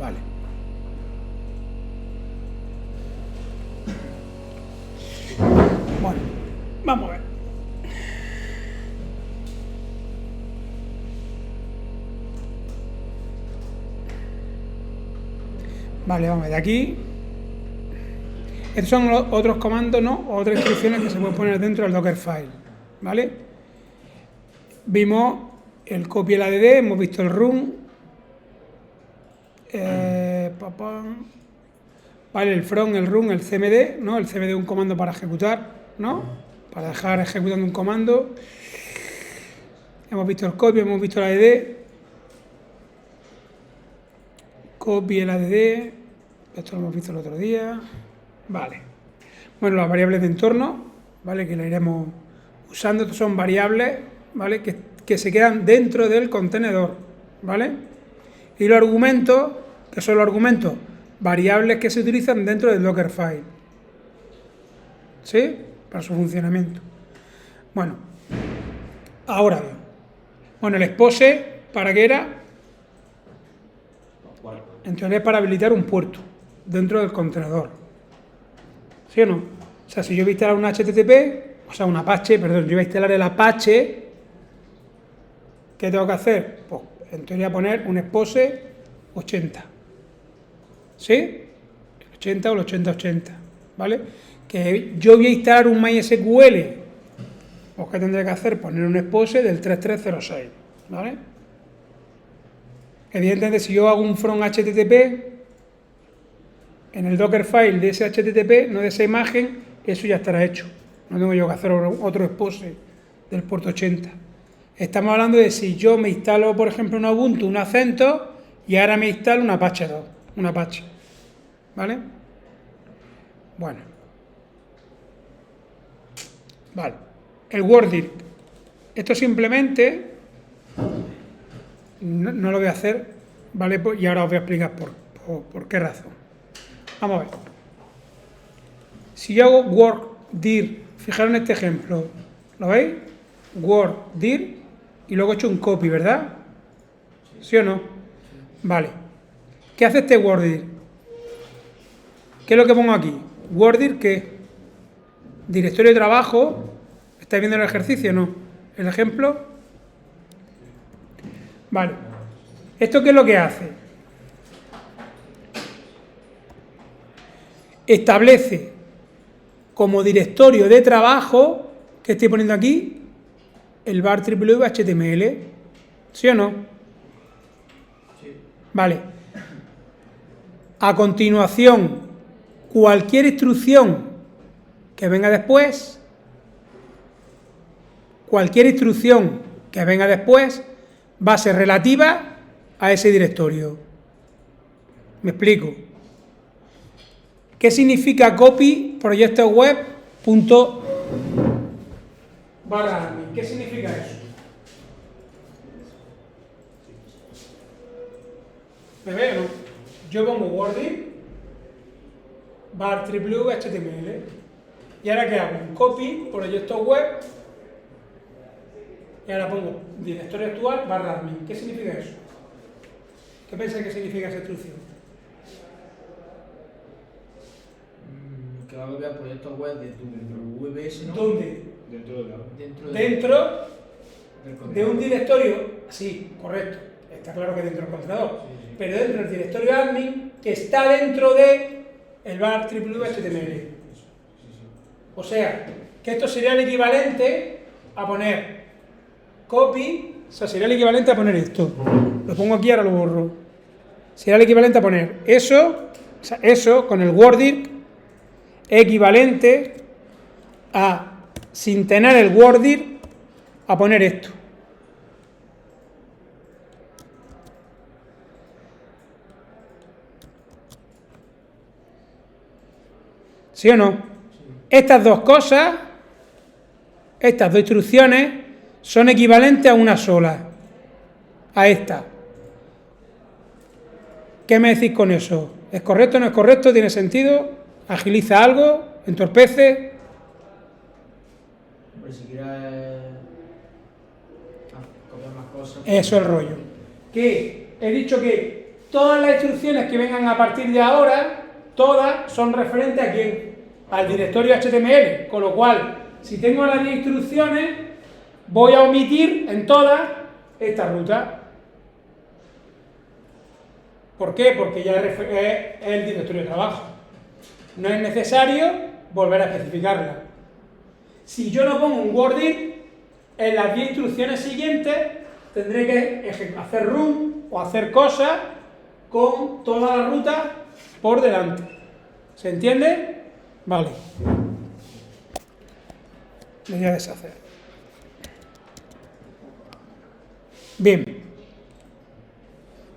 Vale. Bueno, vamos a ver. Vale, vamos de aquí. Estos son otros comandos, ¿no? Otras instrucciones que se pueden poner dentro del Dockerfile, ¿vale? Vimos el copy y el add, hemos visto el run, vale, el from, el run, el cmd, ¿no? El cmd es un comando para ejecutar, ¿no? Para dejar ejecutando un comando. Hemos visto el copy, hemos visto el add, copy, el add, esto lo hemos visto el otro día. Vale. Bueno, las variables de entorno, ¿vale? Que la iremos usando. Estas son variables, ¿vale? Que se quedan dentro del contenedor, ¿vale? Y los argumentos, que son los argumentos, variables que se utilizan dentro del Dockerfile, ¿sí? Para su funcionamiento. Bueno, ahora bien. Bueno, el expose, ¿para qué era? En teoría es para habilitar un puerto dentro del contenedor. ¿Sí o no? O sea, si yo voy a instalar un HTTP, o sea, un Apache, perdón, yo voy a instalar el Apache, ¿qué tengo que hacer? Pues, en teoría, poner un expose 80. ¿Sí? El 80 o el 8080, ¿vale? Que yo voy a instalar un MySQL, pues, ¿qué tendré que hacer? Poner un expose del 3306, ¿vale? Evidentemente, si yo hago un from HTTP, en el Dockerfile de ese HTTP, no de esa imagen, eso ya estará hecho. No tengo yo que hacer otro expose del puerto 80. Estamos hablando de si yo me instalo, por ejemplo, un Ubuntu, un CentOS, y ahora me instalo un Apache 2, un Apache. ¿Vale? Bueno. Vale. El WordDict. Esto simplemente no lo voy a hacer, ¿vale? Y ahora os voy a explicar por qué razón. Vamos a ver. Si yo hago WordDict, fijaros en este ejemplo, ¿lo veis? WordDict y luego he hecho un copy, ¿verdad? ¿Sí o no? Vale. ¿Qué hace este WordDict? ¿Qué es lo que pongo aquí? WordDict, ¿qué? Directorio de trabajo. ¿Estáis viendo el ejercicio o no? ¿El ejemplo? Vale. ¿Esto qué es lo que hace? Establece como directorio de trabajo, que estoy poniendo aquí, el var HTML. ¿Sí o no? Sí. Vale. A continuación, cualquier instrucción que venga después, va a ser relativa a ese directorio. ¿Me explico? ¿Qué significa copy proyecto web punto barra admin? ¿Qué significa eso? ¿Me ve o no? Yo pongo WordDict var HTML y ahora ¿qué hago? Un copy proyecto web y ahora pongo directorio actual barra admin. ¿Qué significa eso? ¿Qué pensáis que significa esa instrucción? Que va a copiar proyectos web de tu VPS, ¿no? ¿Dónde? Dentro de un directorio, sí, correcto, está claro que dentro del contenedor, sí. Pero dentro del directorio admin que está dentro de el var HTML. O sea, que esto sería el equivalente a poner copy, o sea, sería el equivalente a poner esto. Lo pongo aquí, ahora lo borro. Sería el equivalente a poner eso, o sea, eso con el WordDict equivalente a, sin tener el WordDict, a poner esto. ¿Sí o no? Sí. Estas dos cosas, estas dos instrucciones, son equivalentes a una sola, a esta. ¿Qué me decís con eso? ¿Es correcto o no es correcto? ¿Tiene sentido? ¿Agiliza algo? ¿Entorpece? Hombre, si quieres copiar más cosas. Eso es el rollo. Que he dicho que todas las instrucciones que vengan a partir de ahora, todas son referentes a quién, al directorio HTML, con lo cual, si tengo las 10 instrucciones, voy a omitir en todas esta ruta. ¿Por qué? Porque ya es el directorio de trabajo. No es necesario volver a especificarla. Si yo no pongo un wording, en las 10 instrucciones siguientes tendré que hacer run o hacer cosas con toda la ruta por delante. ¿Se entiende? Vale. Lo voy a deshacer. Bien.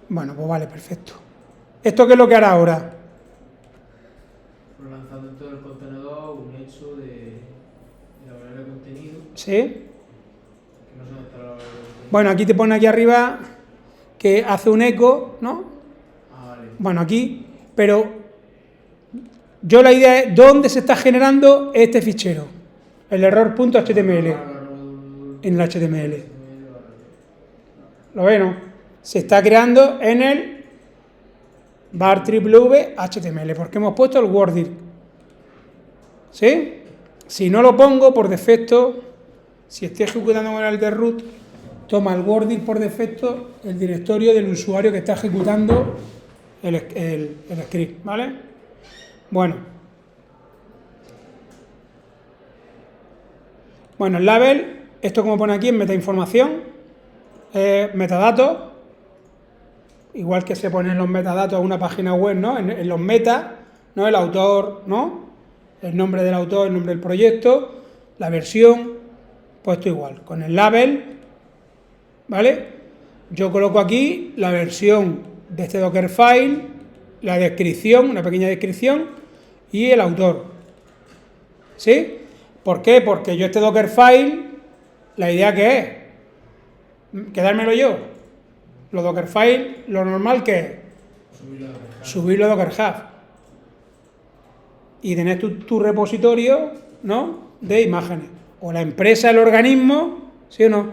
Bueno, pues vale, perfecto. ¿Esto qué es lo que hará ahora? Por lanzamiento del contenedor, un hecho de la variable de contenido. ¿Sí? Que no sé dónde está la variable de contenido. Bueno, aquí te pone aquí arriba que hace un eco, ¿no? Ah, vale. Bueno, aquí, pero yo la idea es dónde se está generando este fichero, el error.html, en el HTML. ¿Lo ven, no? Se está creando en el var triple HTML, porque hemos puesto el wording. ¿Sí? Si no lo pongo, por defecto, si estoy ejecutando con el de root, toma el wording por defecto el directorio del usuario que está ejecutando el script, ¿vale? Bueno, el label, esto como pone aquí en metainformación, metadatos, igual que se ponen los metadatos a una página web, ¿no? En los metas, ¿no? El autor, ¿no? El nombre del autor, el nombre del proyecto, la versión, pues esto igual, con el label, ¿vale? Yo coloco aquí la versión de este Dockerfile, la descripción, una pequeña descripción, y el autor. ¿Sí? ¿Por qué? Porque yo este Dockerfile, la idea que es, quedármelo yo. Los Dockerfile, lo normal que es subirlo a Docker Hub. Y tener tu repositorio, ¿no? De imágenes. O la empresa, el organismo, ¿sí o no?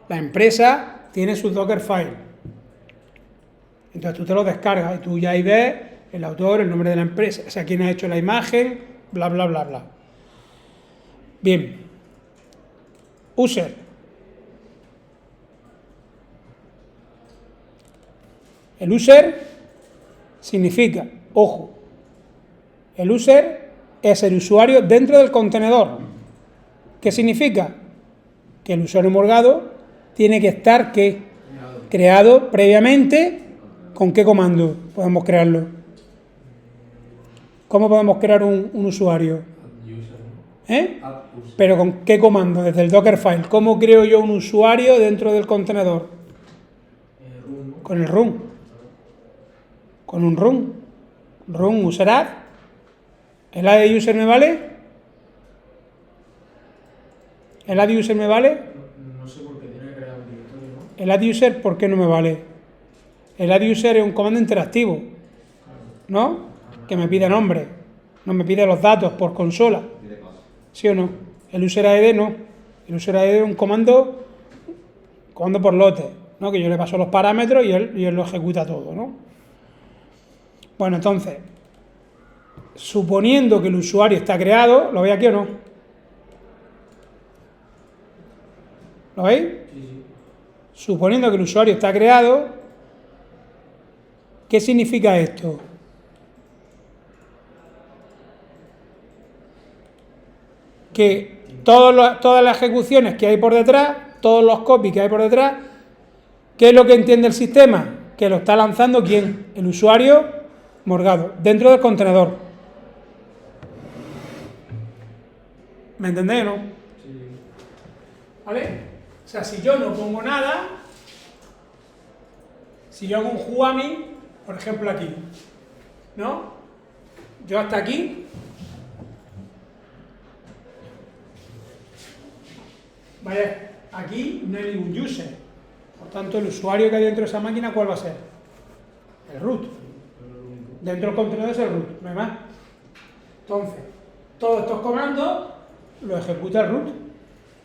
La empresa tiene sus Dockerfile. Entonces tú te lo descargas y tú ya ahí ves el autor, el nombre de la empresa, o sea, quién ha hecho la imagen, bla, bla, bla, bla. Bien. User. El user significa, ojo, el user es el usuario dentro del contenedor. ¿Qué significa? Que el usuario morgado tiene que estar ¿qué? Creado previamente. ¿Con qué comando podemos crearlo? ¿Cómo podemos crear un usuario? ¿Pero con qué comando? Desde el Dockerfile. ¿Cómo creo yo un usuario dentro del contenedor? Con el run. Con un run. Run user add. ¿El add user me vale? ¿El add user me vale? No sé por qué tiene que crear un directorio, ¿no? ¿El add user por qué no me vale? El add user es un comando interactivo, ¿no? Que me pide nombre, no me pide los datos por consola. ¿Sí o no? El user add no. El user add es un comando por lote, ¿no? Que yo le paso los parámetros y él lo ejecuta todo, ¿no? Bueno, entonces, suponiendo que el usuario está creado, ¿lo veis aquí o no? ¿Lo veis? Sí. Suponiendo que el usuario está creado, ¿qué significa esto? Que todas las ejecuciones que hay por detrás, todos los copies que hay por detrás, ¿qué es lo que entiende el sistema? Que lo está lanzando ¿quién? El usuario morgado, dentro del contenedor. ¿Me entendéis, no? Sí. ¿Vale? O sea, si yo no pongo nada, si yo hago un juami, por ejemplo aquí, ¿no? Yo hasta aquí, ¿vale? Aquí no hay ningún user. Por tanto, el usuario que hay dentro de esa máquina, ¿cuál va a ser? El root. Dentro del contenedor es el root, no hay más. Entonces, todos estos comandos los ejecuta el root.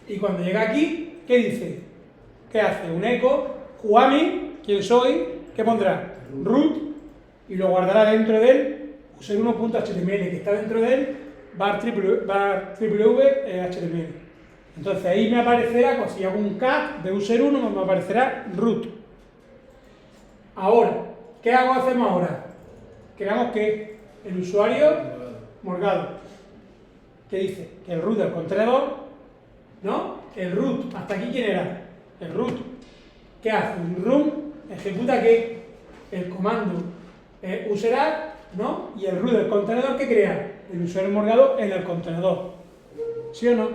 Y cuando llega aquí, ¿qué dice? ¿Qué hace? Un eco, juami, ¿quién soy? ¿Qué pondrá? root y lo guardará dentro del user1.html, que está dentro del var www HTML. Entonces ahí me aparecerá, pues, si hago un cat de user1, me aparecerá root. Ahora, ¿qué hacemos ahora? Creamos que el usuario morgado. ¿Qué dice? Que el root del contenedor, ¿no? El root, ¿hasta aquí quién era? El root. ¿Qué hace? Un run ejecuta ¿qué? El comando userar, ¿no? Y el root del contenedor que crea el usuario morgado en el contenedor. ¿Sí o no?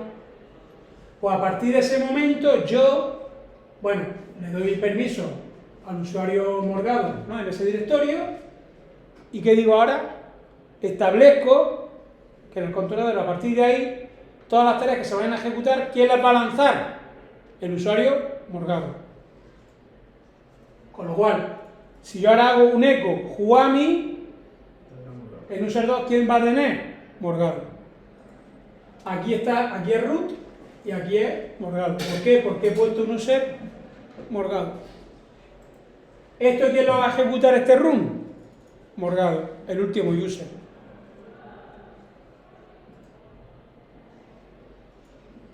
Pues a partir de ese momento yo, bueno, le doy permiso al usuario morgado, ¿no? En ese directorio. ¿Y qué digo ahora? Establezco que en el contenedor, a partir de ahí, todas las tareas que se vayan a ejecutar, ¿quién las va a lanzar? El usuario morgado. Con lo cual, si yo ahora hago un eco Juami, en user 2, ¿quién va a tener? Morgado. Aquí está, aquí es root y aquí es morgado. ¿Por qué? Porque he puesto un user morgado. ¿Esto quién lo va a ejecutar este run? Morgado, el último user.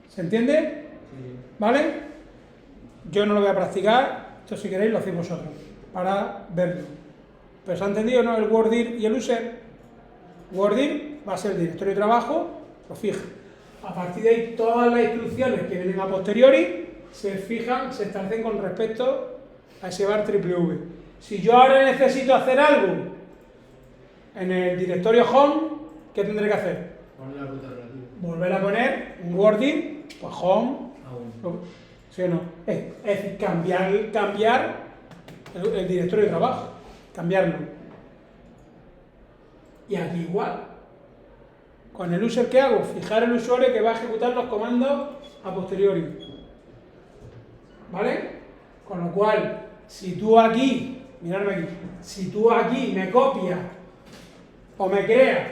¿Se entiende? Sí. ¿Vale? Yo no lo voy a practicar, esto si queréis lo hacéis vosotros, para verlo. ¿Pero se ha entendido, no? El worddir y el user. Worddir va a ser el directorio de trabajo, lo fija. A partir de ahí, todas las instrucciones que vienen a posteriori se fijan, se establecen con respecto a ese var www. Si yo ahora necesito hacer algo en el directorio home, ¿qué tendré que hacer? Poner la ruta relativa. Volver a poner un worddir, pues home, Aún. ¿sí o no? Es decir, cambiar el directorio de trabajo, cambiarlo. Y aquí igual. Con el user, ¿qué hago? Fijar el usuario que va a ejecutar los comandos a posteriori. ¿Vale? Con lo cual, si tú aquí, miradme aquí, si tú aquí me copias o me creas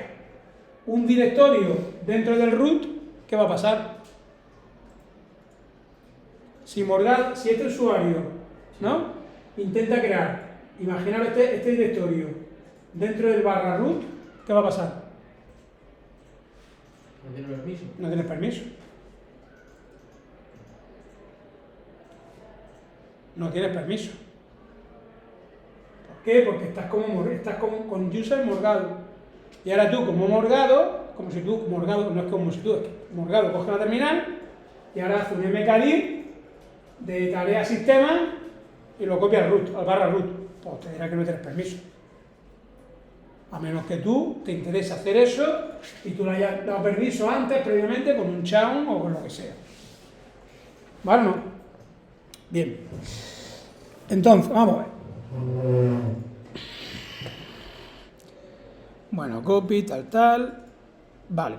un directorio dentro del root, ¿qué va a pasar? Si este usuario, ¿no?, intenta crear, imaginaros este directorio dentro del barra root, ¿qué va a pasar? No tiene permiso. No tienes permiso. No tienes permiso. ¿Por qué? Porque estás con user morgado. Y ahora tú, como morgado, no es como si tú, es que morgado coge la terminal y ahora hace un mkdir de tarea sistema y lo copia al barra root. Pues te dirá que no tienes permiso. A menos que tú te interese hacer eso y tú le hayas dado permiso antes, previamente, con un chown o con lo que sea. ¿Vale o no? Bien. Entonces, vamos a ver. Bueno, copy, tal. Vale.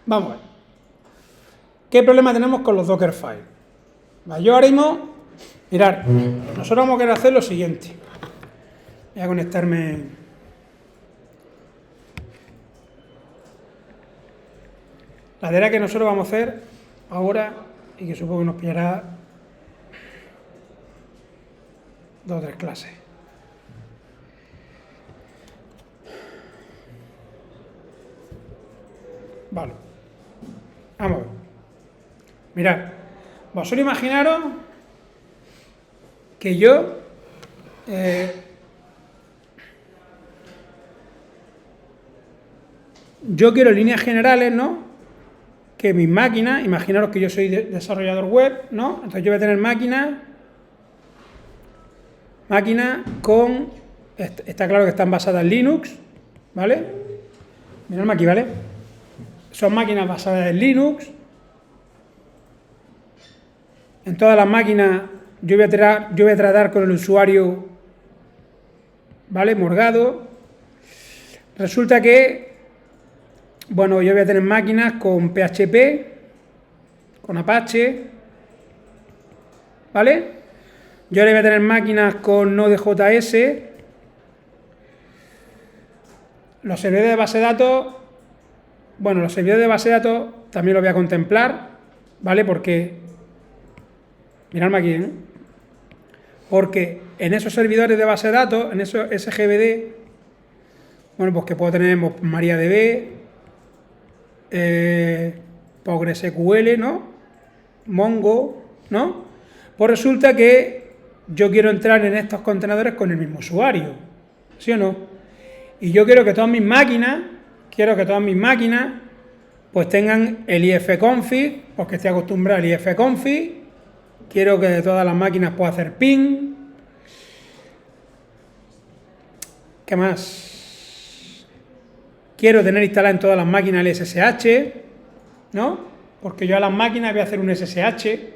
Vamos a ver. ¿Qué problema tenemos con los Dockerfile? Vale, yo ahora mismo, mirad, nosotros vamos a querer hacer lo siguiente. Voy a conectarme. La tarea que nosotros vamos a hacer ahora, y que supongo que nos pillará 2 o 3 clases. Vale. Vamos a ver. Mirad, vosotros imaginaros que yo quiero líneas generales, ¿no? Que mis máquinas, imaginaros que yo soy desarrollador web, ¿no? Entonces yo voy a tener máquinas con, está claro que están basadas en Linux, ¿vale? Miradme aquí, ¿vale? Son máquinas basadas en Linux. En todas las máquinas yo voy a tratar con el usuario, ¿vale?, morgado. Resulta que, bueno, yo voy a tener máquinas con PHP, con Apache, ¿vale? Yo le voy a tener máquinas con Node.js. Los servidores de base de datos, bueno, los servidores de base de datos también los voy a contemplar, ¿vale? Porque, miradme aquí, ¿eh? Porque en esos servidores de base de datos, en esos SGBD, bueno, pues que puedo tener MariaDB, PostgreSQL, ¿no? Mongo, ¿no? Pues resulta que yo quiero entrar en estos contenedores con el mismo usuario, ¿sí o no? Y yo quiero que todas mis máquinas, pues tengan el ifconfig, porque estoy acostumbrado al ifconfig, quiero que de todas las máquinas pueda hacer ping. ¿Qué más? Quiero tener instalado en todas las máquinas el SSH, ¿no? Porque yo a las máquinas voy a hacer un SSH,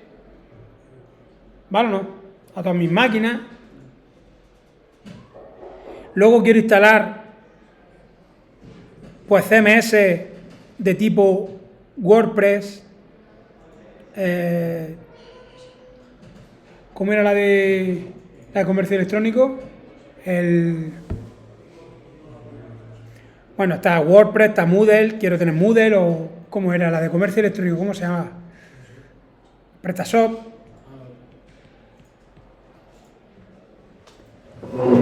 ¿vale o no? A todas mis máquinas. Luego quiero instalar, pues, CMS de tipo WordPress. ¿Cómo era la de comercio electrónico? Bueno, está WordPress, está Moodle, quiero tener Moodle, o ¿cómo era la de comercio electrónico? ¿Cómo se llama? PrestaShop.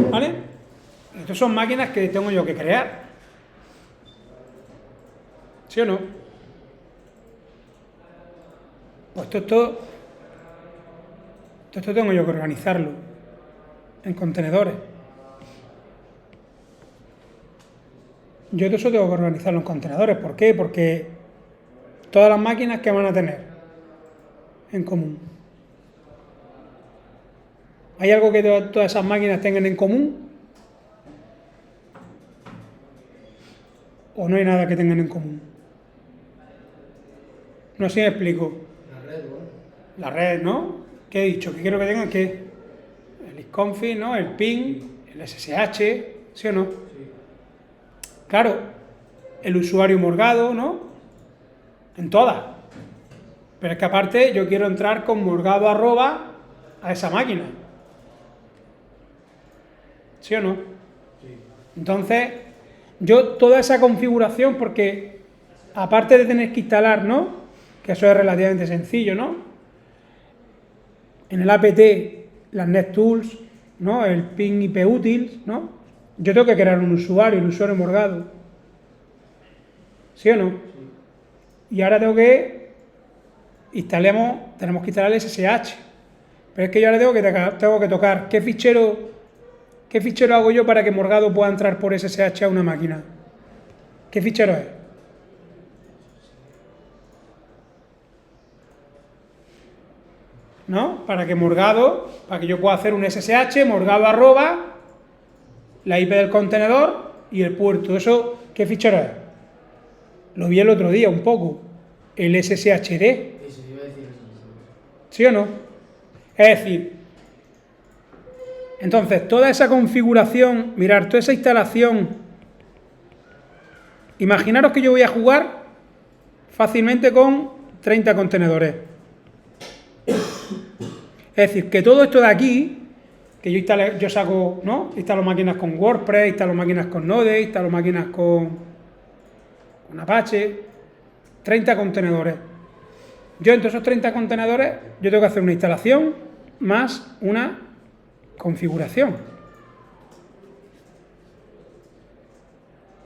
¿Vale? Estas son máquinas que tengo yo que crear. ¿Sí o no? Pues esto tengo yo que organizarlo en contenedores. Yo todo eso tengo que organizarlo en contenedores. ¿Por qué? Porque todas las máquinas que van a tener en común. ¿Hay algo que todas esas máquinas tengan en común? ¿O no hay nada que tengan en común? No sé si me explico. La red, bueno. La red, ¿no? ¿Qué he dicho? Que quiero que tengan ¿qué? El ifconfig, ¿no? El ping, el SSH, ¿sí o no? Sí. Claro, el usuario morgado, ¿no? En todas. Pero es que aparte yo quiero entrar con morgado @ a esa máquina. ¿Sí o no? Sí. Entonces, yo toda esa configuración, porque aparte de tener que instalar, ¿no? Que eso es relativamente sencillo, ¿no? En el apt, las NetTools, ¿no? El ping iputils, ¿no? Yo tengo que crear un usuario, el usuario morgado. ¿Sí o no? Sí. Y ahora tenemos que instalar el SSH. Pero es que yo ahora tengo que tocar qué fichero hago yo para que morgado pueda entrar por SSH a una máquina. ¿Qué fichero es? ¿No? Para que yo pueda hacer un SSH, morgado @ la IP del contenedor y el puerto. ¿Eso qué fichero es? Lo vi el otro día un poco. El SSHD. Eso, iba a decir eso. ¿Sí o no? Es decir, entonces toda esa configuración, mirar, toda esa instalación, imaginaros que yo voy a jugar fácilmente con 30 contenedores. Es decir, que todo esto de aquí, que yo saco, ¿no? Instalo máquinas con WordPress, instalo máquinas con Node, instalo máquinas con Apache, 30 contenedores. Yo entre esos 30 contenedores, yo tengo que hacer una instalación más una configuración.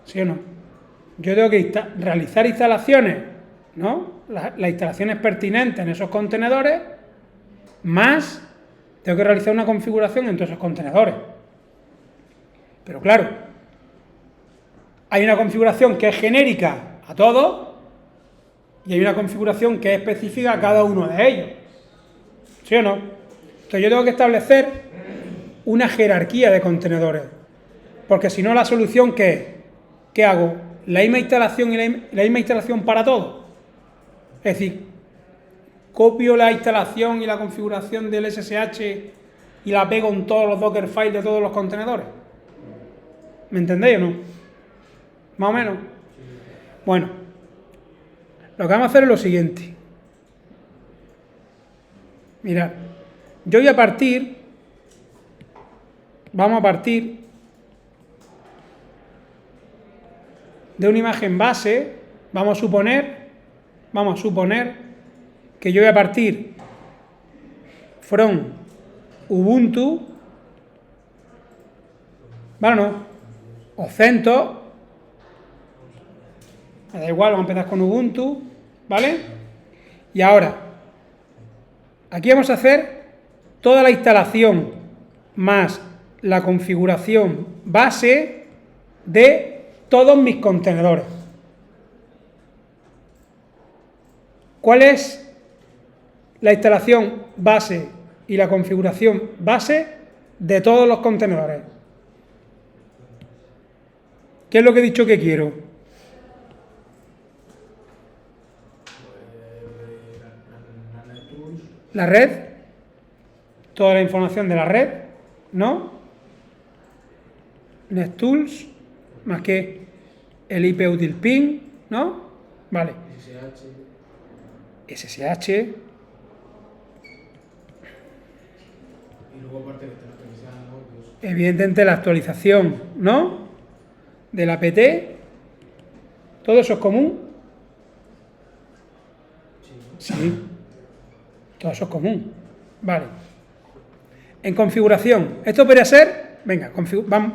¿Sí o no? Yo tengo que realizar instalaciones, ¿no? Las instalaciones pertinentes en esos contenedores, más tengo que realizar una configuración en todos esos contenedores. Pero claro, hay una configuración que es genérica a todos y hay una configuración que es específica a cada uno de ellos. ¿Sí o no? Entonces yo tengo que establecer una jerarquía de contenedores. Porque si no, la solución ¿qué hago? La misma instalación y la misma instalación para todos. Es decir, copio la instalación y la configuración del SSH y la pego en todos los Dockerfiles de todos los contenedores. ¿Me entendéis o no? ¿Más o menos? Bueno, lo que vamos a hacer es lo siguiente. Mirad, yo vamos a partir de una imagen base, vamos a suponer que yo voy a partir from Ubuntu, ¿vale o no? O CentOS, me da igual, vamos a empezar con Ubuntu, ¿vale? Y ahora, aquí vamos a hacer toda la instalación más la configuración base de todos mis contenedores. ¿Cuál es la instalación base y la configuración base de todos los contenedores? ¿Qué es lo que he dicho que quiero? La red, toda la información de la red, ¿no? NetTools, más que el IP util ping, ¿no? Vale. SSH. Y luego aparte que te lo actualizando, pues... Evidentemente la actualización, ¿no? Del apt. ¿Todo eso es común? Sí. Todo eso es común. Vale. En configuración, esto podría ser, venga, vamos.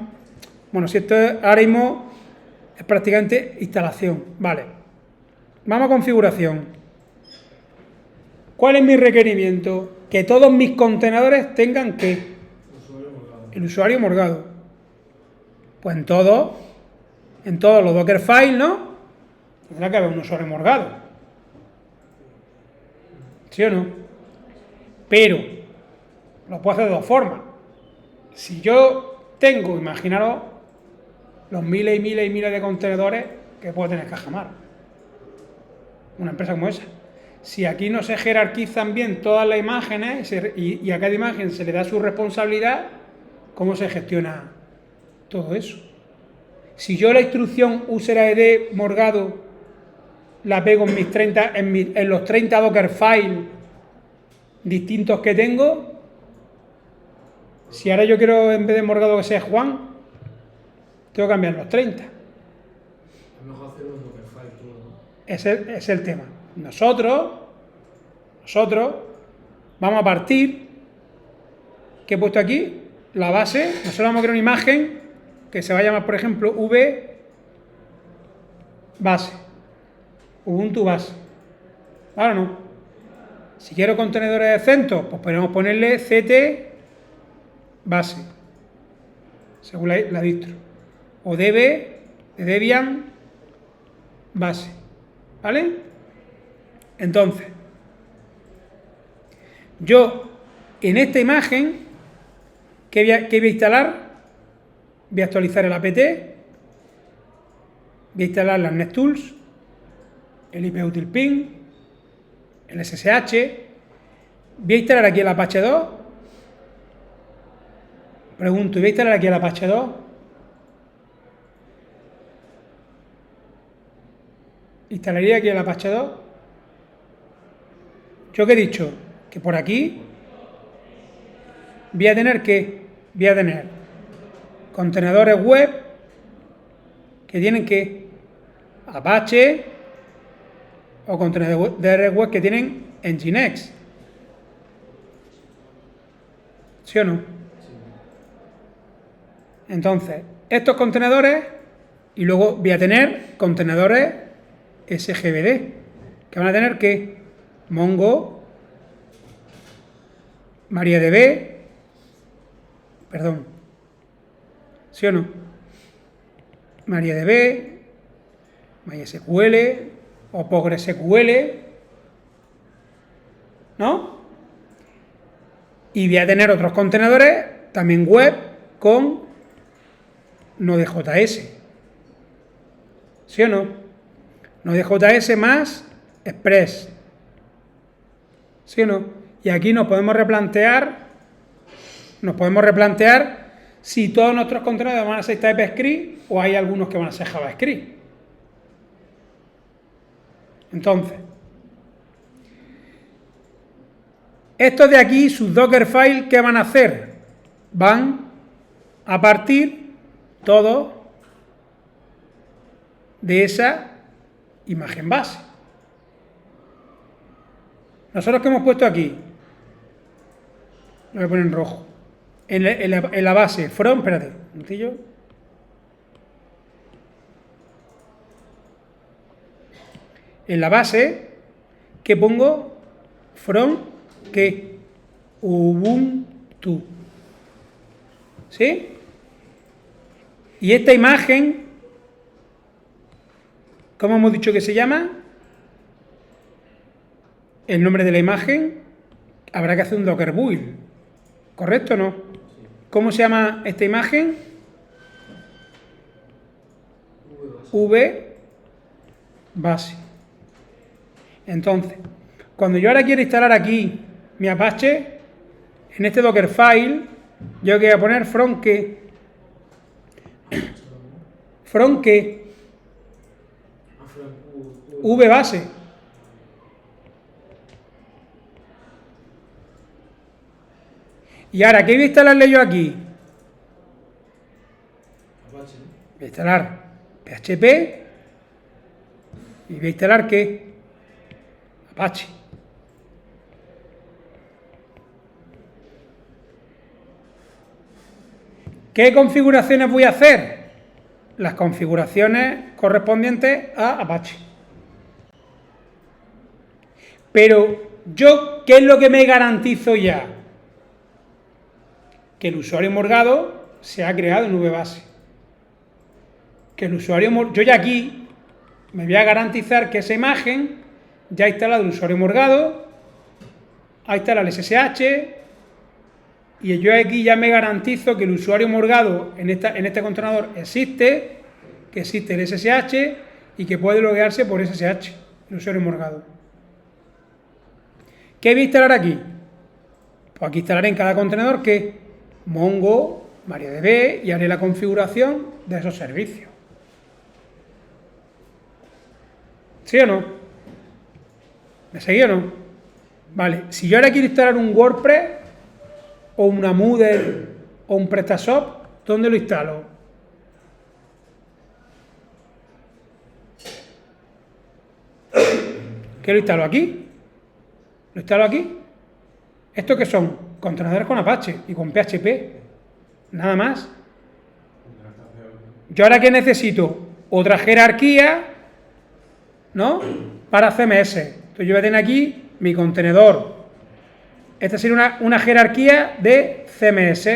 Bueno, si esto es, ahora mismo es prácticamente instalación. Vale. Vamos a configuración. ¿Cuál es mi requerimiento? Que todos mis contenedores tengan ¿qué? El usuario morgado. Pues en todos los Dockerfile, ¿no? Tendrá que haber un usuario morgado. ¿Sí o no? Pero lo puedo hacer de dos formas. Si yo tengo, imaginaros, los miles y miles y miles de contenedores que puede tener Cajamar, una empresa como esa. Si aquí no se jerarquizan bien todas las imágenes y a cada imagen se le da su responsabilidad, ¿cómo se gestiona todo eso? Si yo la instrucción useraid morgado la pego en mis 30, en los 30 Dockerfile distintos que tengo, si ahora yo quiero en vez de morgado que sea Juan, tengo que cambiar los 30. Es mejor hacer un Dockerfile todo, ¿no? Ese es el tema. Nosotros vamos a partir, que he puesto aquí, la base. Nosotros vamos a crear una imagen que se va a llamar, por ejemplo, V base, Ubuntu base. ¿Vale o no? Si quiero contenedores de CentOS, pues podemos ponerle CT base, según la distro. O DB, de Debian base. ¿Vale? Entonces, yo en esta imagen, ¿qué voy a instalar? Voy a actualizar el apt, voy a instalar las NetTools, el IP util ping, el SSH, voy a instalar aquí el Apache 2. Pregunto, ¿voy a instalar aquí el Apache 2? ¿Instalaría aquí el Apache 2? ¿Yo qué he dicho? Que por aquí voy a tener contenedores web que tienen que Apache o contenedores web que tienen Nginx. ¿Sí o no? Entonces, estos contenedores, y luego voy a tener contenedores SGBD, que van a tener que Mongo, MariaDB, perdón, ¿sí o no? MariaDB, MySQL o PostgreSQL, ¿no? Y voy a tener otros contenedores también web con Node.js, ¿sí o no? Node.js más Express, ¿sí o no? Y aquí nos podemos replantear si todos nuestros contenedores van a ser TypeScript o hay algunos que van a ser JavaScript. Entonces, estos de aquí, sus Dockerfile, ¿qué van a hacer? Van a partir todo de esa imagen base. Nosotros que hemos puesto aquí, Lo voy a poner en rojo. En la base, from, espérate, un momentillo. En la base, ¿qué pongo? From, ¿qué? Ubuntu. ¿Sí? Y esta imagen, ¿cómo hemos dicho que se llama? El nombre de la imagen, habrá que hacer un Docker build. ¿Correcto o no? ¿Cómo se llama esta imagen? V base. Entonces, cuando yo ahora quiero instalar aquí mi Apache, en este Dockerfile, yo voy a poner from que. From que. V base. Y ahora, ¿qué voy a instalarle yo aquí? Apache, ¿no? Voy a instalar PHP y voy a instalar ¿qué? Apache. ¿Qué configuraciones voy a hacer? Las configuraciones correspondientes a Apache. Pero yo, ¿qué es lo que me garantizo ya? Que el usuario morgado se ha creado en VBase. Que el usuario, yo ya aquí me voy a garantizar que esa imagen ya ha instalado el usuario morgado, ha instalado el SSH, y yo aquí ya me garantizo que el usuario morgado en este contenedor existe, que existe el SSH y que puede loguearse por SSH, el usuario morgado. ¿Qué voy a instalar aquí? Pues aquí instalaré en cada contenedor que Mongo, MariaDB, y haré la configuración de esos servicios. ¿Sí o no? ¿Me seguí o no? Vale, si yo ahora quiero instalar un WordPress o una Moodle o un PrestaShop, ¿dónde lo instalo? ¿Qué lo instalo aquí? ¿Lo instalo aquí? ¿Estos qué son? Contenedores con Apache y con PHP. Nada más. Yo ahora que necesito otra jerarquía, ¿no? Para CMS. Entonces yo voy a tener aquí mi contenedor. Esta sería una jerarquía de CMS.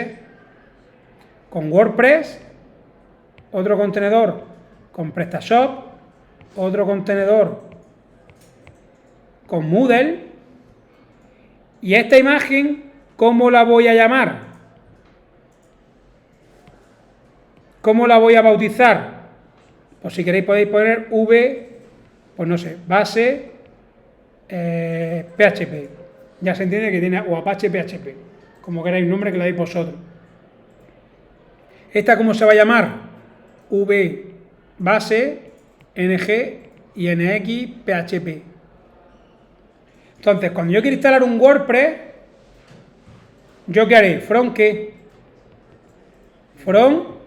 Con WordPress, otro contenedor con PrestaShop, otro contenedor con Moodle. Y esta imagen, ¿cómo la voy a llamar? ¿Cómo la voy a bautizar? Pues si queréis podéis poner pues no sé, base PHP. Ya se entiende que tiene, o Apache PHP, como queráis, un nombre que le dais vosotros. ¿Esta cómo se va a llamar? V base, ng y nx PHP. Entonces, cuando yo quiero instalar un WordPress, ¿yo qué haré? ¿From qué? From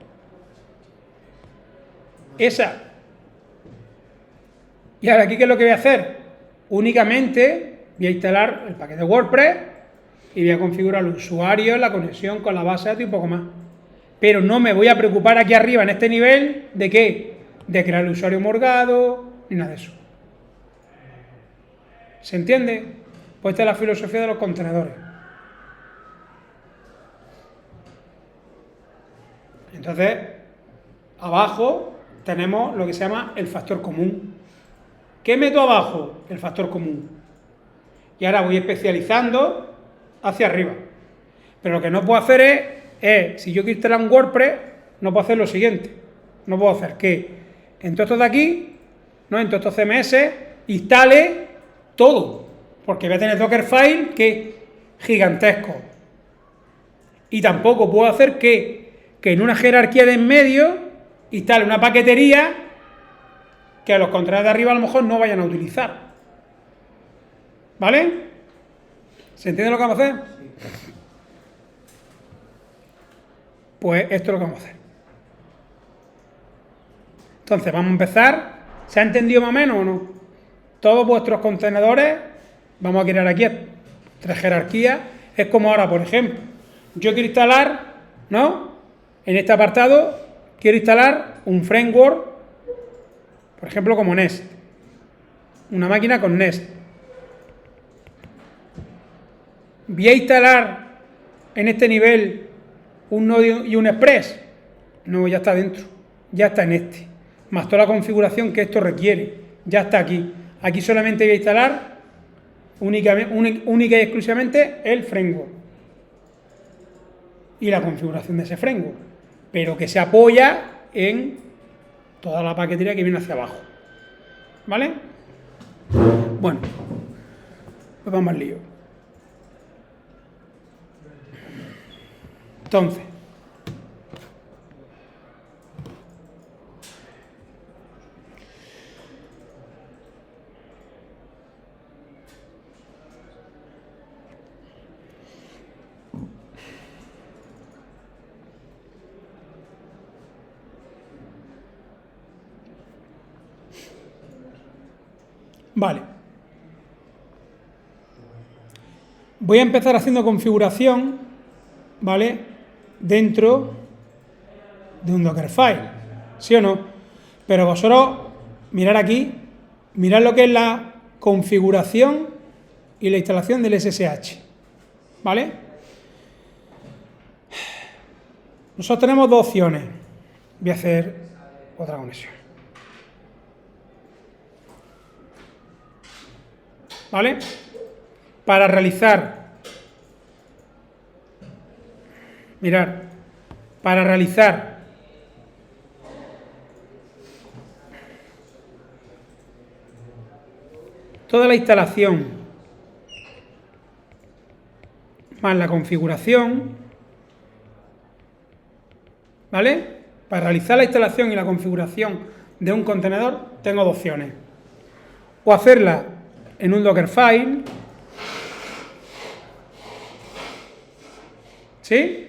esa. Y ahora aquí, ¿qué es lo que voy a hacer? Únicamente voy a instalar el paquete WordPress y voy a configurar el usuario, la conexión con la base de datos y un poco más. Pero no me voy a preocupar aquí arriba, en este nivel, ¿de qué? De crear el usuario morgado, ni nada de eso. ¿Se entiende? Pues esta es la filosofía de los contenedores. Entonces, abajo tenemos lo que se llama el factor común. ¿Qué meto abajo? El factor común. Y ahora voy especializando hacia arriba. Pero lo que no puedo hacer es, si yo quiero instalar un WordPress, no puedo hacer lo siguiente. No puedo hacer que en todos estos de aquí, ¿no? En todos estos CMS, instale todo. Porque voy a tener Dockerfile que es gigantesco. Y tampoco puedo hacer que en una jerarquía de en medio instale una paquetería que los contenedores de arriba a lo mejor no vayan a utilizar. ¿Vale? ¿Se entiende lo que vamos a hacer? Sí. Pues esto es lo que vamos a hacer. Entonces vamos a empezar. ¿Se ha entendido más o menos o no? Todos vuestros contenedores, vamos a crear aquí 3 jerarquías. Es como ahora, por ejemplo, yo quiero instalar, ¿no? En este apartado, quiero instalar un framework, por ejemplo, como Nest. Una máquina con Nest. Voy a instalar en este nivel un Node y un Express. No, ya está dentro. Ya está en este. Más toda la configuración que esto requiere. Ya está aquí. Aquí solamente voy a instalar única y exclusivamente el framework. Y la configuración de ese framework. Pero que se apoya en toda la paquetería que viene hacia abajo. ¿Vale? Bueno. Pues vamos al lío. Entonces. Vale. Voy a empezar haciendo configuración, ¿vale? Dentro de un Dockerfile, ¿sí o no? Pero vosotros, mirad aquí, mirad lo que es la configuración y la instalación del SSH, ¿vale? Nosotros tenemos dos opciones. Voy a hacer otra conexión. ¿Vale? Para realizar, mirad, para realizar toda la instalación más la configuración, ¿vale? Para realizar la instalación y la configuración de un contenedor tengo dos opciones. O hacerla en un Dockerfile, ¿sí?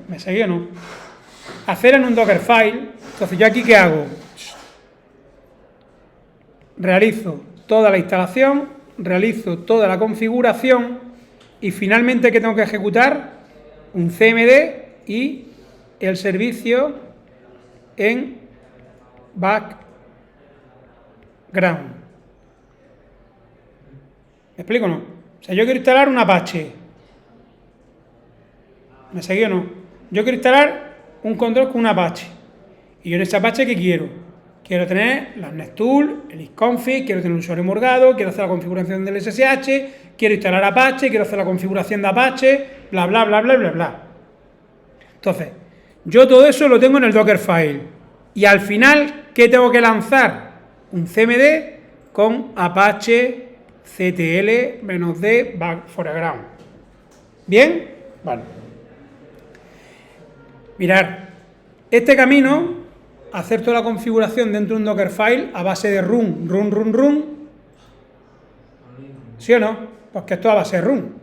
¿Me seguí o no? Hacer en un Dockerfile. Entonces, ¿yo aquí qué hago? Realizo toda la instalación, realizo toda la configuración y finalmente, ¿qué tengo que ejecutar? Un CMD y el servicio en background. ¿Me explico o no? O sea, yo quiero instalar un Apache. ¿Me seguí o no? Yo quiero instalar un control con un Apache. Y yo en ese Apache, ¿qué quiero? Quiero tener las NetTools, el isconfig, quiero tener un usuario morgado, quiero hacer la configuración del SSH, quiero instalar Apache, quiero hacer la configuración de Apache, bla, bla, bla, bla, bla, bla. Entonces, yo todo eso lo tengo en el Dockerfile. Y al final, ¿qué tengo que lanzar? Un CMD con Apache CTL-D foreground. ¿Bien? Vale. Mirad, este camino, hacer toda la configuración dentro de un Dockerfile a base de run, ¿sí o no? Pues que esto a base de run,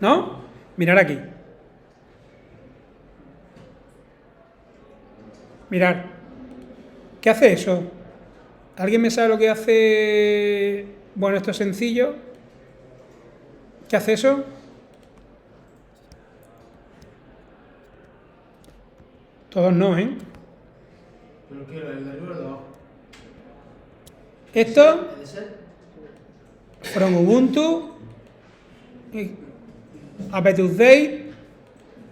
¿no? Mirad aquí. Mirad. ¿Qué hace eso? ¿Alguien me sabe lo que hace? Bueno, esto es sencillo. ¿Qué hace eso? Todos no, ¿eh? ¿Pero qué? ¿El de arriba o el de abajo? Esto, ¿El de set? from Ubuntu, apt-update,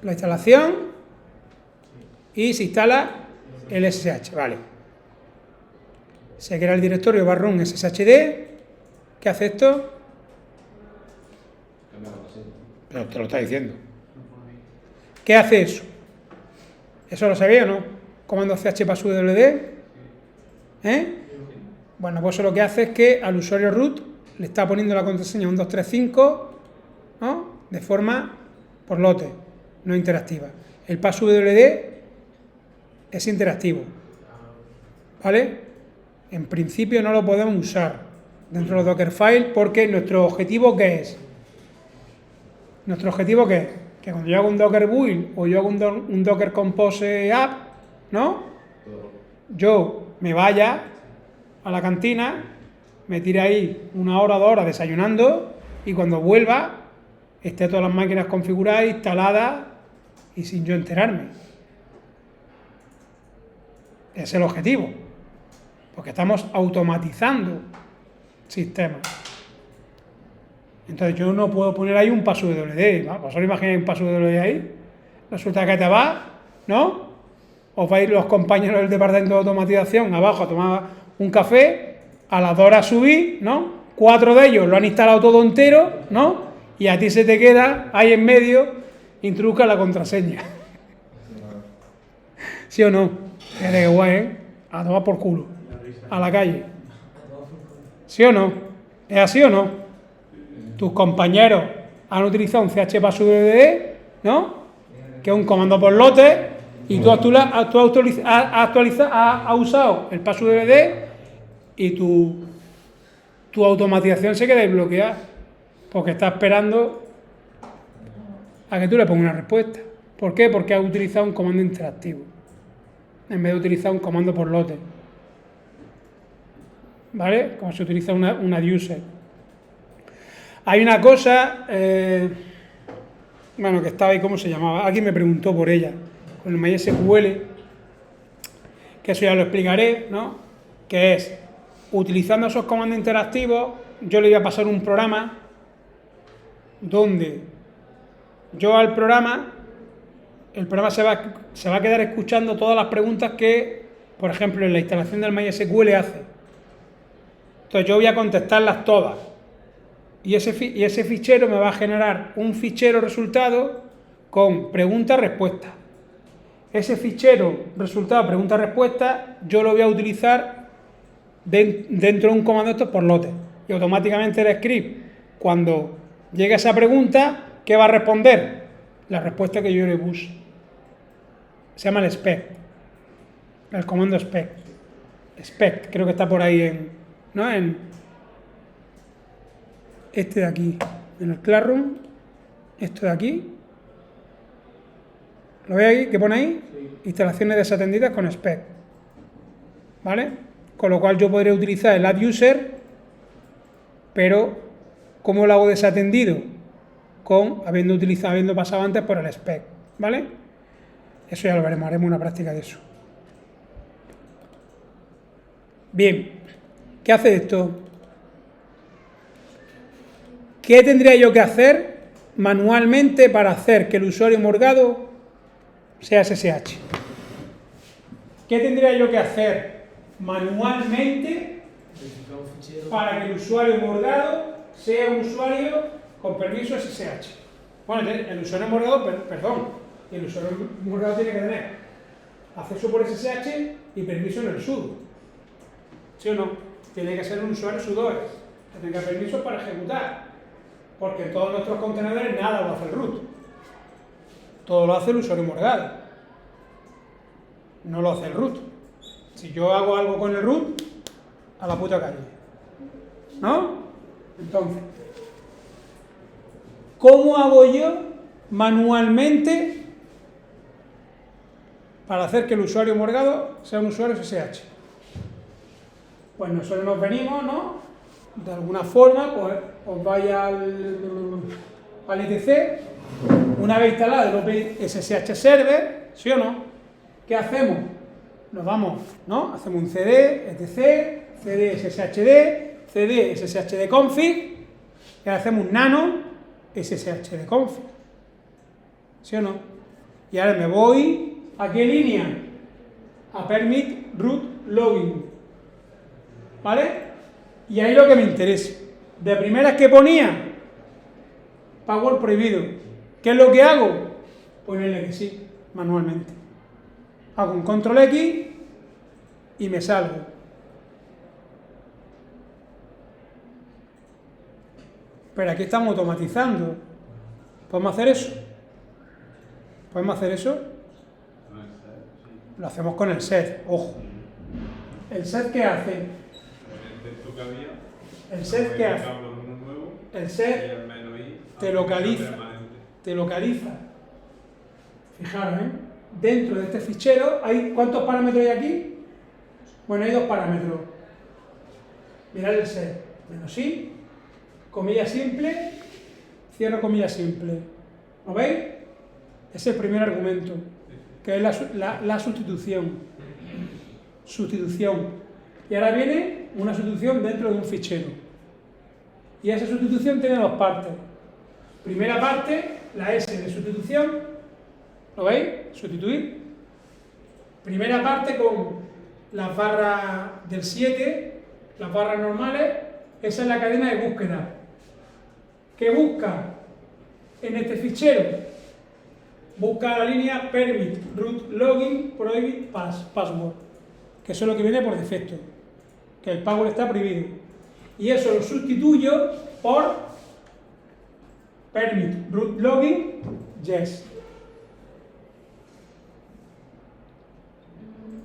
la instalación, y se instala el SSH, vale. Se crea el directorio barrun sshd. ¿Qué hace esto? Pero te lo está diciendo. ¿Qué hace eso? ¿Eso lo sabía o no? Comando chpaswd. Bueno, pues eso lo que hace es que al usuario root le está poniendo la contraseña 1235, ¿no? De forma por lote, no interactiva. El passwd es interactivo, ¿vale? En principio no lo podemos usar dentro de los Dockerfile porque nuestro objetivo, ¿qué es? Nuestro objetivo, ¿qué es? Que cuando yo hago un Docker build o yo hago un Docker Compose app, ¿no? Yo me vaya a la cantina, me tire ahí 1 hora, 2 horas desayunando y cuando vuelva esté todas las máquinas configuradas, instaladas y sin yo enterarme. Ese es el objetivo, porque estamos automatizando sistemas. Entonces yo no puedo poner ahí un PassWD, ¿no? ¿Vosotros imagináis un PassWD ahí? Resulta que te vas, ¿no? Os vais los compañeros del departamento de automatización abajo a tomar un café, a las 2 horas subís, ¿no? 4 de ellos lo han instalado todo entero, ¿no? Y a ti se te queda ahí en medio, introduzca la contraseña. ¿Sí o no? Fíjate qué guay, ¿eh? A tomar por culo. A la calle. ¿Sí o no? ¿Es así o no? Tus compañeros han utilizado un chpasswd, ¿no? Que es un comando por lote, y tú has usado el passwd y tu automatización se queda desbloqueada porque está esperando a que tú le pongas una respuesta. ¿Por qué? Porque has utilizado un comando interactivo en vez de utilizar un comando por lote, ¿vale? Como se utiliza una user. Hay una cosa, bueno, que estaba ahí, ¿cómo se llamaba? Alguien me preguntó por ella, con el MySQL, que eso ya lo explicaré, ¿no? Que es, utilizando esos comandos interactivos, yo le voy a pasar un programa donde yo al programa, el programa se va a quedar escuchando todas las preguntas que, por ejemplo, en la instalación del MySQL hace. Entonces yo voy a contestarlas todas. Y ese fichero me va a generar un fichero resultado con pregunta-respuesta. Ese fichero resultado pregunta-respuesta yo lo voy a utilizar dentro de un comando de estos por lotes. Y automáticamente el script, cuando llegue a esa pregunta, ¿qué va a responder? La respuesta que yo le puse. Se llama el spec. El comando spec. Spec, creo que está por ahí ¿no? En este de aquí, en el Classroom, esto de aquí. ¿Lo veis aquí? ¿Qué pone ahí? Sí. Instalaciones desatendidas con spec. ¿Vale? Con lo cual yo podré utilizar el add user, pero ¿cómo lo hago desatendido? Habiendo pasado antes por el spec. ¿Vale? Eso ya lo veremos, haremos una práctica de eso. Bien, ¿qué hace esto? ¿Qué tendría yo que hacer manualmente para hacer que el usuario morgado sea SSH? ¿Qué tendría yo que hacer manualmente para que el usuario morgado sea un usuario con permiso SSH? Bueno, el usuario morgado, el usuario morgado tiene que tener acceso por SSH y permiso en el sudo. ¿Sí o no? Tiene que ser un usuario sudo, que tenga permisos para ejecutar. Porque en todos nuestros contenedores nada lo hace el root. Todo lo hace el usuario morgado. No lo hace el root. Si yo hago algo con el root, a la puta calle. ¿No? Entonces, ¿cómo hago yo manualmente para hacer que el usuario morgado sea un usuario SSH? Pues nosotros nos venimos, ¿no? De alguna forma, pues os vais al etc. Una vez instalado el OpenSSH Server, ¿sí o no? ¿Qué hacemos? Nos vamos, ¿no? Hacemos un cd, etc, cd sshd, cd sshd config, y hacemos un nano sshd config. ¿Sí o no? Y ahora me voy, ¿a qué línea? A permit root login. ¿Vale? Y ahí lo que me interesa. De primeras que ponía, password prohibido. ¿Qué es lo que hago? Ponerle que sí, manualmente. Hago un control X y me salgo. Pero aquí estamos automatizando. ¿Podemos hacer eso? ¿Podemos hacer eso? Lo hacemos con el set, ojo. ¿El set qué hace? El set qué hace? El set te localiza. Fijaros, dentro de este fichero, ¿cuántos parámetros hay aquí? Bueno, hay 2 parámetros. Mirad el set. -i, comilla simple, cierro comillas simple. ¿Lo veis? Es el primer argumento, que es la sustitución. Sustitución. Y ahora viene una sustitución dentro de un fichero. Y esa sustitución tiene dos partes. Primera parte, la S de sustitución. ¿Lo veis? Sustituir. Primera parte con las barras del 7, las barras normales. Esa es la cadena de búsqueda. ¿Qué busca en este fichero? Busca la línea permit root login prohibit password, que eso es lo que viene por defecto, que el password está prohibido. Y eso lo sustituyo por permit root login yes.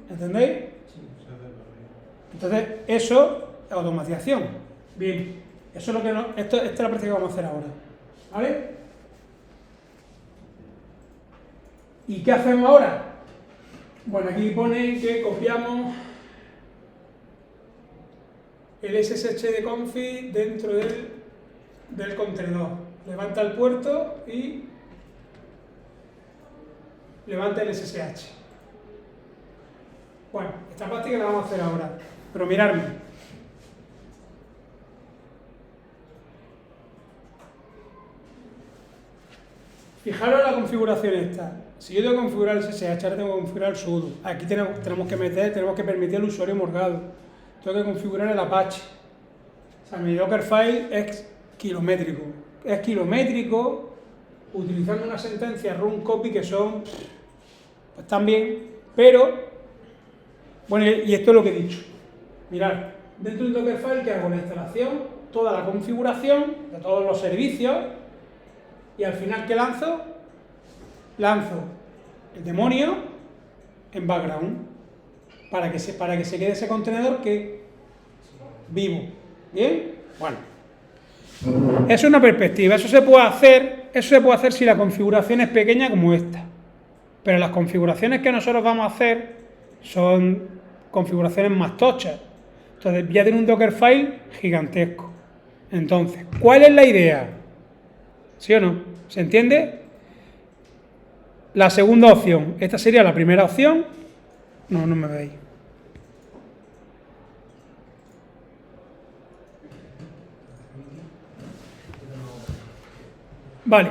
¿Entendéis? Entonces, eso es automatización. Bien, eso es lo que esta es la práctica que vamos a hacer ahora. ¿Vale? ¿Y qué hacemos ahora? Bueno, aquí pone que copiamos el SSH de config dentro del contenedor. Levanta el puerto y levanta el SSH. Bueno, esta práctica la vamos a hacer ahora, pero miradme. Fijaros la configuración esta. Si yo tengo que configurar el SSH, ahora tengo que configurar el sudo. Aquí tenemos que permitir al usuario morgado. Tengo que configurar el Apache. O sea, mi Dockerfile es kilométrico. Es kilométrico, utilizando una sentencia run copy que son, pues también, pero, bueno, y esto es lo que he dicho. Mirad, dentro de un Dockerfile que hago la instalación, toda la configuración de todos los servicios, y al final, ¿qué lanzo? Lanzo el demonio en background para que se quede ese contenedor que vivo. ¿Bien? Bueno. Eso es una perspectiva. Eso se puede hacer si la configuración es pequeña como esta. Pero las configuraciones que nosotros vamos a hacer son configuraciones más tochas. Entonces, voy a tener un Dockerfile gigantesco. Entonces, ¿cuál es la idea? ¿Sí o no? ¿Se entiende? La segunda opción. Esta sería la primera opción. No me veis. Vale.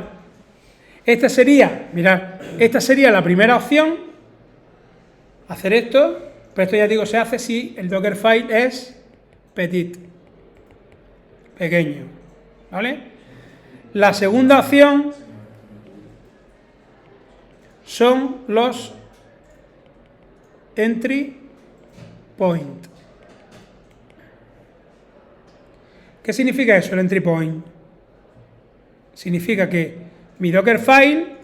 Esta sería, mirad, esta sería la primera opción. Hacer esto. Pero esto ya digo, se hace si el Dockerfile es petit. Pequeño. ¿Vale? La segunda opción son los entry point. ¿Qué significa eso, el entry point? Significa que mi Dockerfile,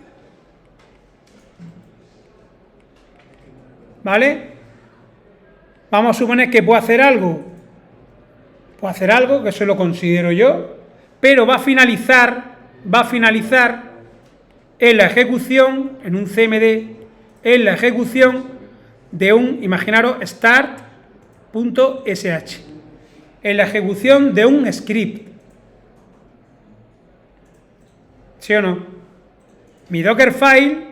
¿vale? Vamos a suponer que puedo hacer algo. Puedo hacer algo, que eso lo considero yo, pero va a finalizar en la ejecución, en un CMD, en la ejecución de un, imaginaros, start.sh, en la ejecución de un script. ¿Sí o no? Mi Dockerfile,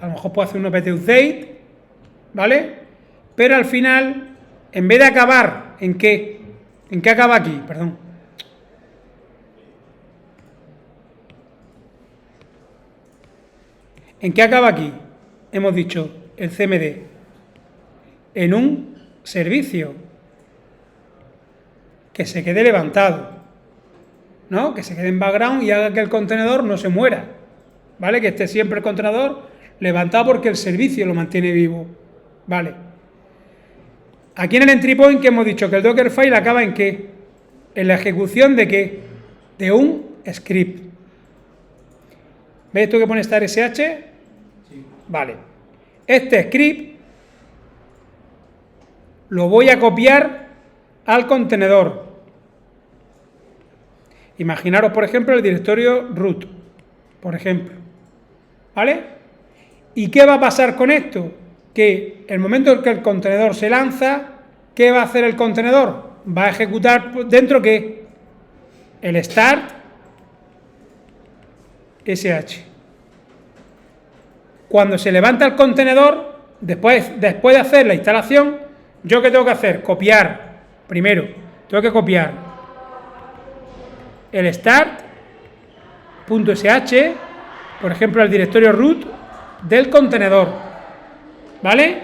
a lo mejor puedo hacer un apt update, ¿vale? Pero al final, en vez de acabar, ¿en qué? ¿En qué acaba aquí? Perdón. ¿En qué acaba aquí? Hemos dicho el CMD. En un servicio que se quede levantado, ¿no? Que se quede en background y haga que el contenedor no se muera, ¿vale? Que esté siempre el contenedor levantado porque el servicio lo mantiene vivo, ¿vale? Aquí en el entry point que hemos dicho que el Dockerfile acaba en ¿qué? En la ejecución de ¿qué? De un script. ¿Ves esto que pone star sh? Sí. Vale. Este script lo voy a copiar al contenedor. Imaginaros, por ejemplo, el directorio root, por ejemplo. ¿Vale? ¿Y qué va a pasar con esto? Que el momento en que el contenedor se lanza, ¿qué va a hacer el contenedor? Va a ejecutar dentro ¿qué? El start .sh. Cuando se levanta el contenedor, después de hacer la instalación, ¿yo qué tengo que hacer? Copiar. Primero, tengo que copiar el start.sh, por ejemplo, al directorio root del contenedor, ¿vale?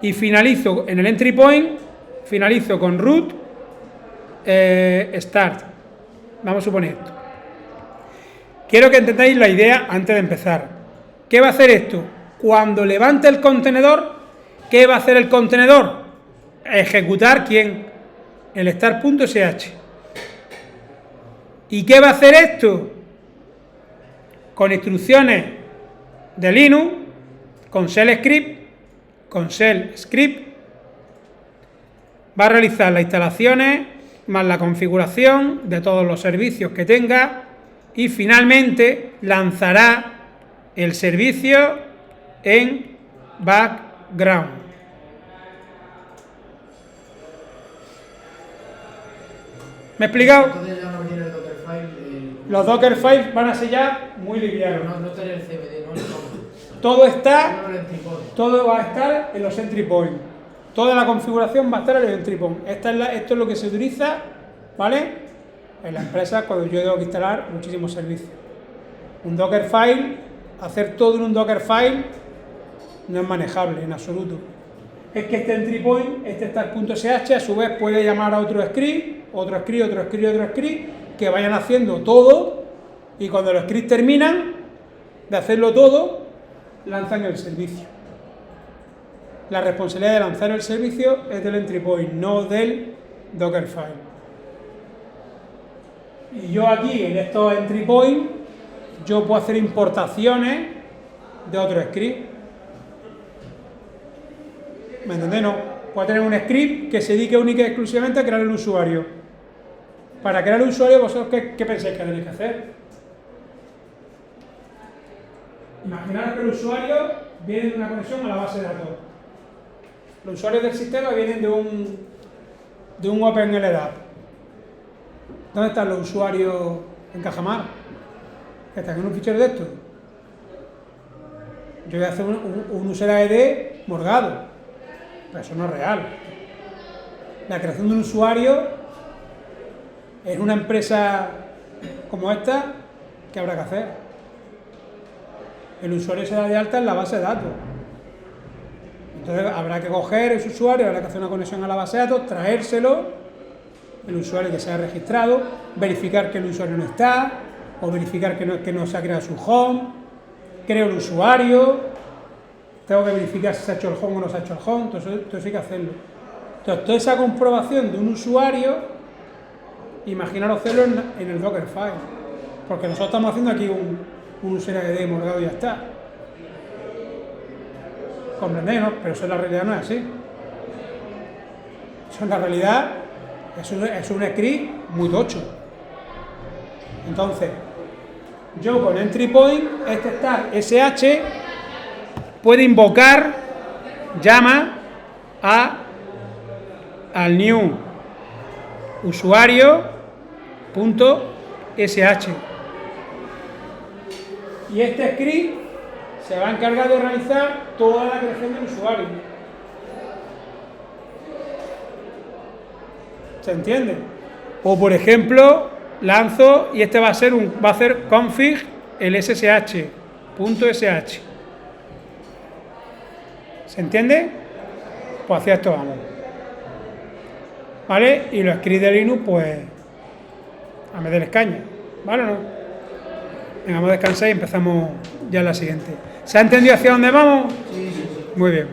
Y finalizo en el entry point, finalizo con root start. Vamos a suponer esto. Quiero que entendáis la idea antes de empezar. ¿Qué va a hacer esto? Cuando levante el contenedor, ¿qué va a hacer el contenedor? Ejecutar ¿quién? El start.sh. ¿Y qué va a hacer esto? Con instrucciones de Linux, con shell script, va a realizar las instalaciones más la configuración de todos los servicios que tenga y finalmente lanzará el servicio en background. ¿Me he explicado? Entonces ya no viene el Dockerfile. Los Dockerfiles van a ser ya muy livianos. No tener el CMD, no el Todo está, no el entry point. todo va a estar en los entry points. Toda la configuración va a estar en el entry point. Esto es lo que se utiliza, ¿vale? En la empresa cuando yo tengo que instalar muchísimos servicios. Un Dockerfile, hacer todo en un Dockerfile no es manejable en absoluto. Es que este entry point, este start.sh, a su vez puede llamar a otro script, que vayan haciendo todo y cuando los scripts terminan de hacerlo todo, lanzan el servicio. La responsabilidad de lanzar el servicio es del entry point, no del Dockerfile. Y yo aquí, en estos entry point, yo puedo hacer importaciones de otro script. ¿Me entendéis? No. Puedo tener un script que se dedique única y exclusivamente a crear el usuario. Para crear el usuario, ¿vosotros qué pensáis que tenéis que hacer? Imaginaros que el usuario viene de una conexión a la base de datos. Los usuarios del sistema vienen de un OpenLDAP. ¿Dónde están los usuarios en Cajamar? Que están en un fichero de estos. Yo voy a hacer un user ID morgado, pero eso no es real. La creación de un usuario en una empresa como esta, ¿qué habrá que hacer? El usuario se da de alta en la base de datos. Entonces habrá que coger ese usuario, habrá que hacer una conexión a la base de datos, traérselo, el usuario que se ha registrado, verificar que el usuario no está, o verificar que no se ha creado su home, creo el usuario, tengo que verificar si se ha hecho el home o no se ha hecho el home, entonces hay que hacerlo. Entonces toda esa comprobación de un usuario, imaginaros hacerlo en el Dockerfile, porque nosotros estamos haciendo aquí un user ID morgado y ya está. ¿Comprendéis, no? Pero eso en la realidad no es así. Eso en la realidad es un script muy tocho. Entonces, yo con entry point, este start sh, puede invocar, llama al new usuario.sh. Y este script se va a encargar de realizar toda la creación del usuario. ¿Se entiende? O por ejemplo, lanzo y este va a hacer config el ssh.sh. ¿Se entiende? Pues hacia esto vamos. ¿Vale? Y los scripts de Linux, pues a meter caña. ¿Vale o no? Venga, vamos a descansar y empezamos ya la siguiente. ¿Se ha entendido hacia dónde vamos? Sí. Muy bien.